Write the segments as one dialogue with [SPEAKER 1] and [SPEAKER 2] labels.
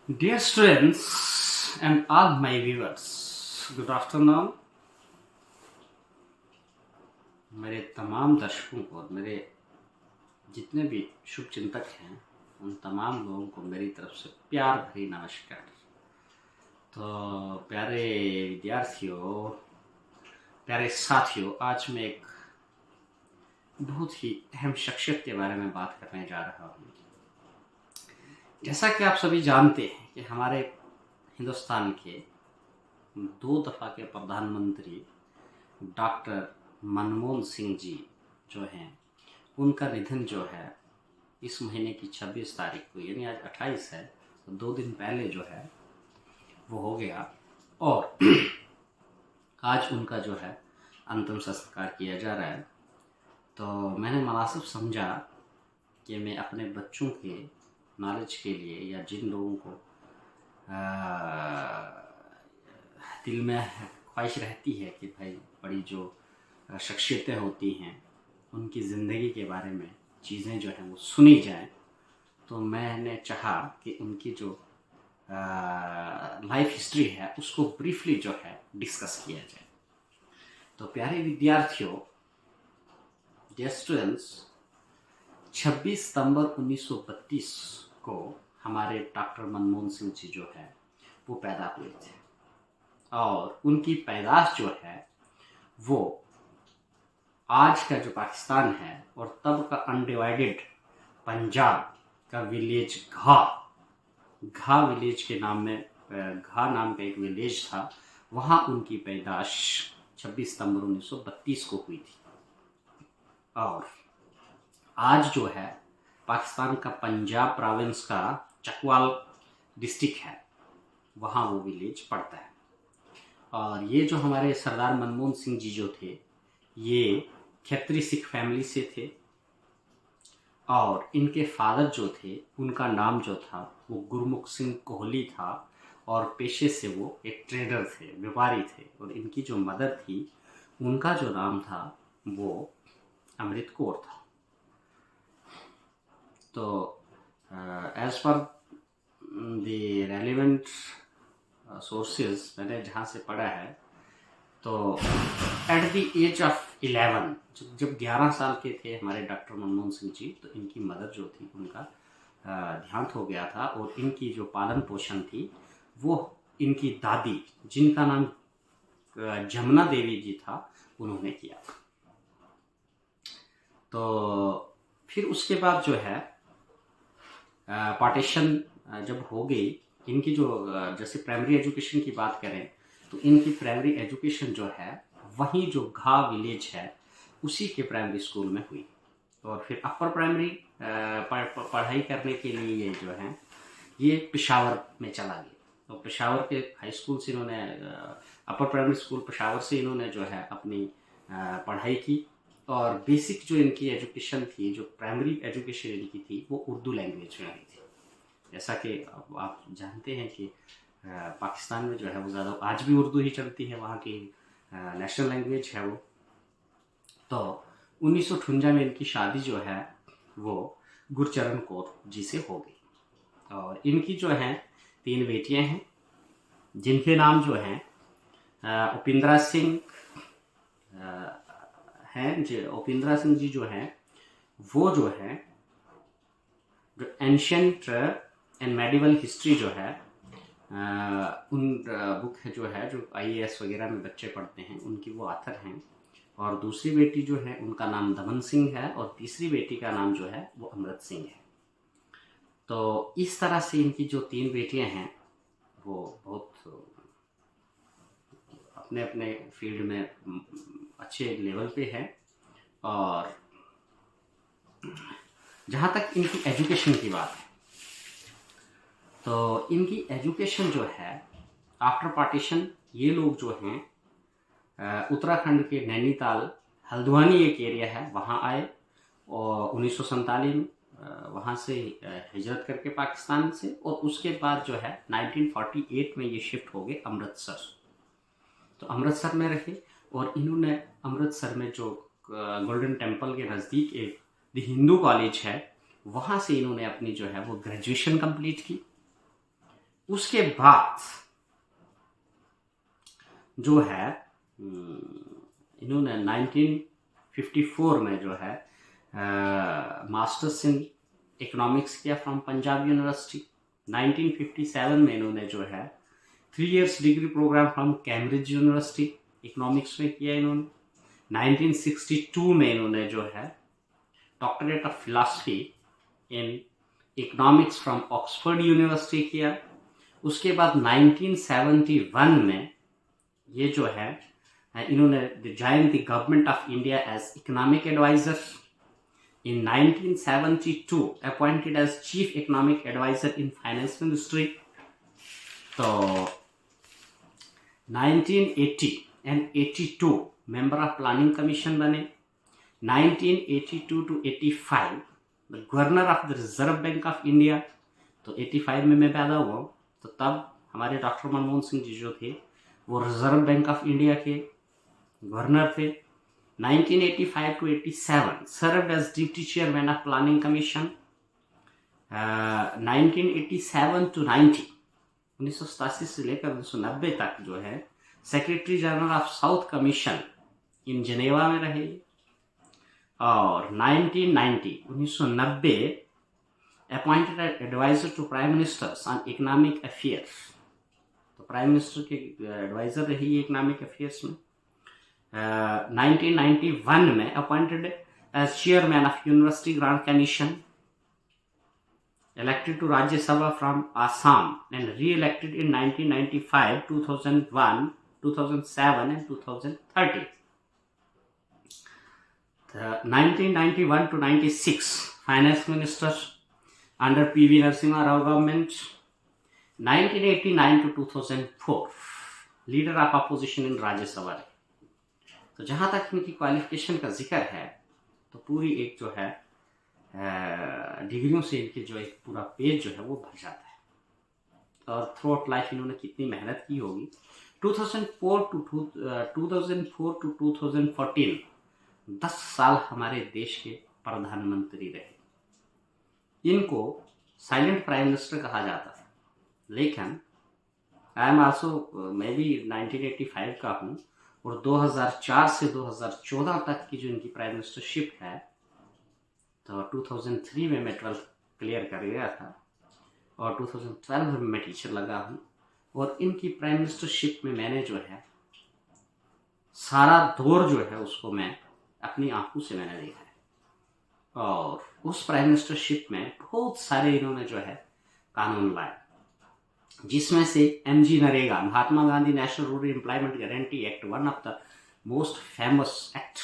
[SPEAKER 1] Dear students and all my viewers, good afternoon. मेरे तमाम दर्शकों को और मेरे जितने भी शुभ चिंतक हैं उन तमाम लोगों को मेरी तरफ से प्यार भरी नमस्कार। तो प्यारे विद्यार्थियों, प्यारे साथियों, आज मैं एक बहुत ही अहम शख्सियत के बारे में बात करने जा रहा हूँ। जैसा कि आप सभी जानते हैं कि हमारे हिंदुस्तान के 2 दफ़ा के प्रधानमंत्री डॉक्टर मनमोहन सिंह जी जो हैं, उनका निधन जो है इस महीने की 26 तारीख को, यानी आज 28 है, तो 2 दिन पहले जो है वो हो गया। और आज उनका जो है अंतिम संस्कार किया जा रहा है। तो मैंने मुनासिब समझा कि मैं अपने बच्चों के नॉलेज के लिए, या जिन लोगों को दिल में ख्वाहिश रहती है कि भाई बड़ी जो शख्सियतें होती हैं उनकी ज़िंदगी के बारे में चीज़ें जो हैं वो सुनी जाएं, तो मैंने चाहा कि उनकी जो लाइफ हिस्ट्री है उसको ब्रीफली जो है डिस्कस किया जाए। तो प्यारे विद्यार्थियों, डियर स्टूडेंट्स, 26 सितंबर 1932 को हमारे डॉक्टर मनमोहन सिंह जी जो है वो पैदा हुए थे, और उनकी पैदाश जो है वो आज का जो पाकिस्तान है और तब का अनडिवाइडेड पंजाब का विलेज घा विलेज के नाम में, घा नाम का एक विलेज था, वहाँ उनकी पैदाश 26 सितंबर 1932 को हुई थी। और आज जो है पाकिस्तान का पंजाब प्रोविंस का चकवाल डिस्ट्रिक्ट है, वहाँ वो विलेज पड़ता है। और ये जो हमारे सरदार मनमोहन सिंह जी जो थे, ये खत्री सिख फैमिली से थे, और इनके फादर जो थे उनका नाम जो था वो गुरमुख सिंह कोहली था, और पेशे से वो एक ट्रेडर थे, व्यापारी थे। और इनकी जो मदर थी उनका जो नाम था वो अमृत कौर था। तो as per the relevant sources मैंने जहाँ से पढ़ा है, तो एट द एज ऑफ 11, जब 11 साल के थे हमारे डॉक्टर मनमोहन सिंह जी, तो इनकी मदर जो थी उनका देहांत हो गया था, और इनकी जो पालन पोषण थी वो इनकी दादी, जिनका नाम जमुना देवी जी था, उन्होंने किया। तो फिर उसके बाद जो है पार्टीशन जब हो गई, इनकी जो जैसे प्राइमरी एजुकेशन की बात करें तो इनकी प्राइमरी एजुकेशन जो है वहीं जो घा विलेज है उसी के प्राइमरी स्कूल में हुई। और फिर अपर प्राइमरी पढ़ाई करने के लिए ये जो है ये पेशावर में चला गया। तो पेशावर के हाई स्कूल से इन्होंने, अपर प्राइमरी स्कूल पेशावर से इन्होंने जो है अपनी पढ़ाई की। और बेसिक जो इनकी एजुकेशन थी, जो प्राइमरी एजुकेशन इनकी थी, वो उर्दू लैंग्वेज में हुई थी। जैसा कि आप जानते हैं कि पाकिस्तान में जो है वो ज़्यादा आज भी उर्दू ही चलती है, वहाँ की नेशनल लैंग्वेज है वो। तो 1958 में इनकी शादी जो है वो गुरचरण कौर जी से हो गई। और इनकी जो हैं 3 बेटियां हैं, जिनके नाम जो हैं उपिंद्रा सिंह हैं। जो उपिंद्रा सिंह जी जो हैं वो जो है जो एंशियंट एंड मेडिवल हिस्ट्री जो है उन बुक है जो है जो IAS वगैरह में बच्चे पढ़ते हैं, उनकी वो ऑथर हैं। और दूसरी बेटी जो है उनका नाम दमन सिंह है, और तीसरी बेटी का नाम जो है वो अमृत सिंह है। तो इस तरह से इनकी जो 3 बेटियां हैं वो बहुत अपने अपने फील्ड में अच्छे लेवल पे है। और जहाँ तक इनकी एजुकेशन की बात है, तो इनकी एजुकेशन जो है आफ्टर पार्टीशन, ये लोग जो हैं उत्तराखंड के नैनीताल, हल्द्वानी एक एरिया है, वहाँ आए। और 1947 में वहाँ से हिजरत करके पाकिस्तान से, और उसके बाद जो है 1948 में ये शिफ्ट हो गए अमृतसर। तो अमृतसर में रहे, और इन्होंने अमृतसर में जो गोल्डन टेम्पल के नज़दीक एक द हिंदू कॉलेज है, वहाँ से इन्होंने अपनी जो है वो ग्रेजुएशन कंप्लीट की। उसके बाद जो है इन्होंने 1954 में जो है मास्टर्स इन इकोनॉमिक्स किया फ्रॉम पंजाब यूनिवर्सिटी। 1957 में इन्होंने जो है 3 years degree program from Cambridge University economics में किया इन्होंने। 1962 में इन्होंने जो है doctorate of philosophy in economics from Oxford University किया। उसके बाद 1971 में ये जो है इन्होंने join the government of India as economic adviser. In 1972 appointed as chief economic adviser in finance ministry. तो 1980 and 82 member of Planning Commission बने। 1982 to 85 governor of the Reserve Bank of India. तो 85 में मैं पैदा हुआ, तो तब हमारे डॉक्टर मनमोहन सिंह जी जो थे वो रिजर्व बैंक ऑफ इंडिया के गवर्नर थे। 1985 to 87 served as deputy chairman of Planning Commission. 1987 to 90 1987 से लेकर 1990 तक जो है secretary general of South Commission in Geneva में रहे। और 1990 appointed adviser to prime ministers on economic affairs. तो प्राइम मिनिस्टर के एडवाइजर रही इकोनॉमिक अफेयर्स में। 1991 में appointed as chairman of University Grant Commission. Elected to Rajya Sabha from Assam and re elected in 1995, 2001, 2007 and 2013। 1991 to 96 finance minister under PV Narasimha Rao government. 1989 to 2004 leader of opposition in Rajya Sabha. तो जहाँ तक इनकी qualification का जिक्र है तो पूरी एक जो है डिग्रियों से इनके जो एक पूरा पेज जो है वो भर जाता है। और थ्रू आउट लाइफ इन्होंने कितनी मेहनत की होगी। 2004 टू 2014 10 साल हमारे देश के प्रधानमंत्री रहे। इनको साइलेंट प्राइम मिनिस्टर कहा जाता था, लेकिन आई एम आल्सो मैं भी 1985 का हूँ और 2004 से 2014 तक की जो इनकी प्राइम मिनिस्टरशिप है, तो 2003 में मैं 12th क्लियर कर गया था और 2012 में मैं टीचर लगा हूँ। और इनकी प्राइम मिनिस्टरशिप में मैंने जो है सारा दौर जो है उसको मैं अपनी आंखों से मैंने देखा है। और उस प्राइम मिनिस्टरशिप में बहुत सारे इन्होंने जो है कानून लाए, जिसमें से MG NREGA, Mahatma Gandhi national rural employment guarantee act, one of the most famous act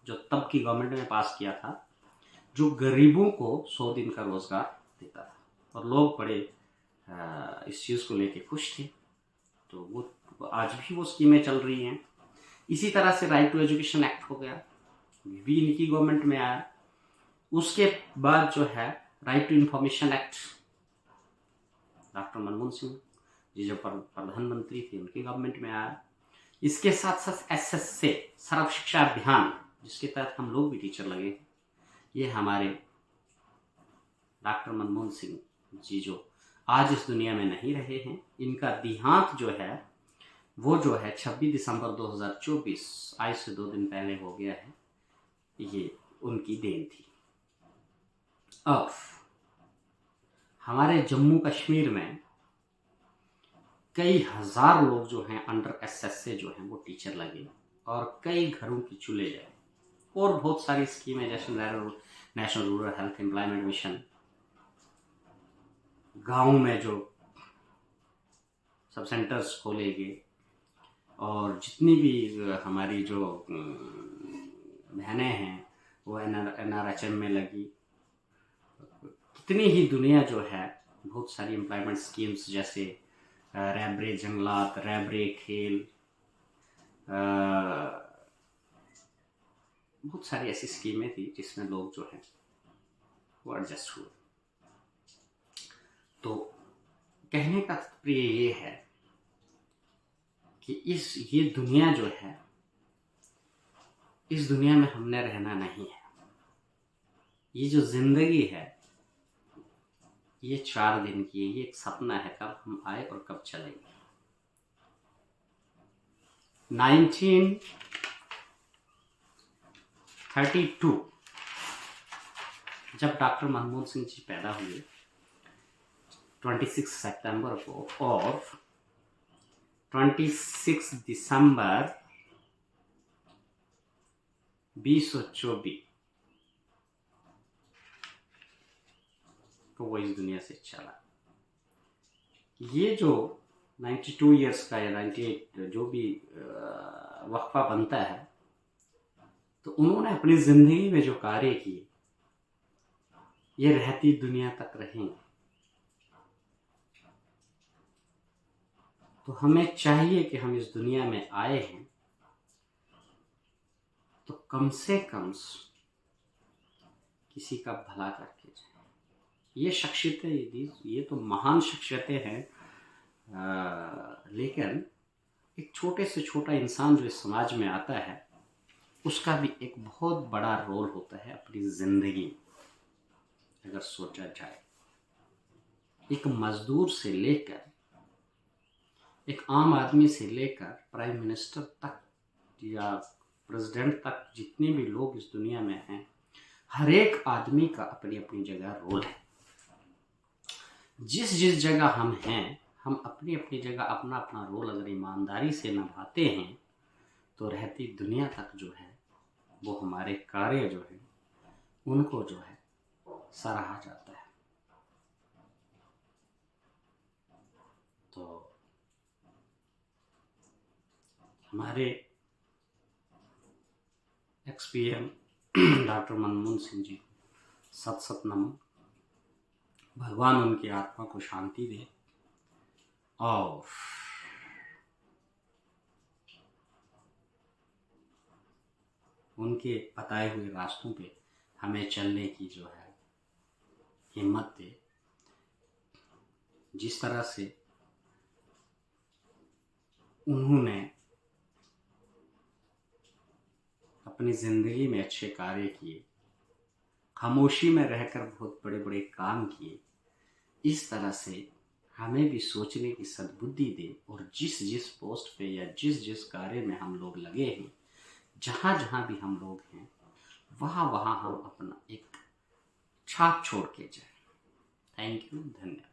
[SPEAKER 1] जो तब की गवर्नमेंट ने पास किया था, जो गरीबों को 100 दिन का रोजगार देता था। और लोग बड़े इस चीज़ को लेके खुश थे। तो वो आज भी वो स्कीमें चल रही हैं। इसी तरह से राइट टू एजुकेशन एक्ट हो गया, भी इनकी गवर्नमेंट में आया। उसके बाद जो है right to information act, doctor Manmohan Singh ji जो प्रधानमंत्री थे उनकी गवर्नमेंट में आया। इसके साथ साथ SSA सर्व शिक्षा अभियान, जिसके तहत हम लोग भी टीचर लगे, ये हमारे डॉक्टर मनमोहन सिंह जी जो आज इस दुनिया में नहीं रहे हैं, इनका देहांत जो है वो जो है 26 दिसंबर 2024 आज से 2 दिन पहले हो गया है। ये उनकी देन थी। अब हमारे जम्मू कश्मीर में कई हजार लोग जो हैं अंडर SSA जो हैं वो टीचर लगे और कई घरों की चूल्हे जाए। और बहुत सारी स्कीमें जैसे national rural health employment mission, गांव में जो सब सेंटर्स खोले गए, और जितनी भी हमारी जो बहनें हैं वो NRHM में लगी। कितनी ही दुनिया जो है बहुत सारी एम्प्लॉयमेंट स्कीम्स जैसे रैबरे जंगलात, रैबरे खेल, बहुत सारी ऐसी स्कीमें थी जिसमें लोग जो हैं वो एडजस्ट हुए। तो कहने का तात्पर्य ये है कि ये दुनिया जो है, इस दुनिया में हमने रहना नहीं है। ये जो जिंदगी है ये 4 दिन की है, ये एक सपना है, कब हम आए और कब चलेंगे। 1932 जब डॉक्टर मनमोहन सिंह जी पैदा हुए 26 सितंबर को, और 26 दिसंबर 2024 तो वो इस दुनिया से चला। ये जो 92 इयर्स का या 98 जो भी वक्फा बनता है, तो उन्होंने अपनी जिंदगी में जो कार्य किए ये रहती दुनिया तक रहेंगे। तो हमें चाहिए कि हम इस दुनिया में आए हैं तो कम से कम किसी का भला करके जाए। ये शख्सियतें, ये तो महान शख्सियतें हैं, लेकिन एक छोटे से छोटा इंसान जो इस समाज में आता है उसका भी एक बहुत बड़ा रोल होता है अपनी जिंदगी में। अगर सोचा जाए, एक मजदूर से लेकर एक आम आदमी से लेकर प्राइम मिनिस्टर तक या प्रेसिडेंट तक, जितने भी लोग इस दुनिया में हैं, हर एक आदमी का अपनी अपनी जगह रोल है। जिस जिस जगह हम हैं, हम अपनी अपनी जगह अपना अपना रोल अगर ईमानदारी से निभाते हैं तो रहती दुनिया तक जो है वो हमारे कार्य जो है उनको जो है सराहा जाता है। तो हमारे एक्स-पीएम डॉक्टर मनमोहन सिंह जी सत सत नमन। भगवान उनकी आत्मा को शांति दे और उनके बताए हुए रास्तों पे हमें चलने की जो है हिम्मत दे। जिस तरह से उन्होंने अपनी ज़िंदगी में अच्छे कार्य किए, खामोशी में रहकर बहुत बड़े बड़े काम किए, इस तरह से हमें भी सोचने की सद्बुद्धि दे और जिस जिस पोस्ट पे या जिस जिस कार्य में हम लोग लगे हैं, जहाँ जहाँ भी हम लोग हैं, वहाँ वहाँ हम अपना एक छाप छोड़ के जाए। थैंक यू, धन्यवाद।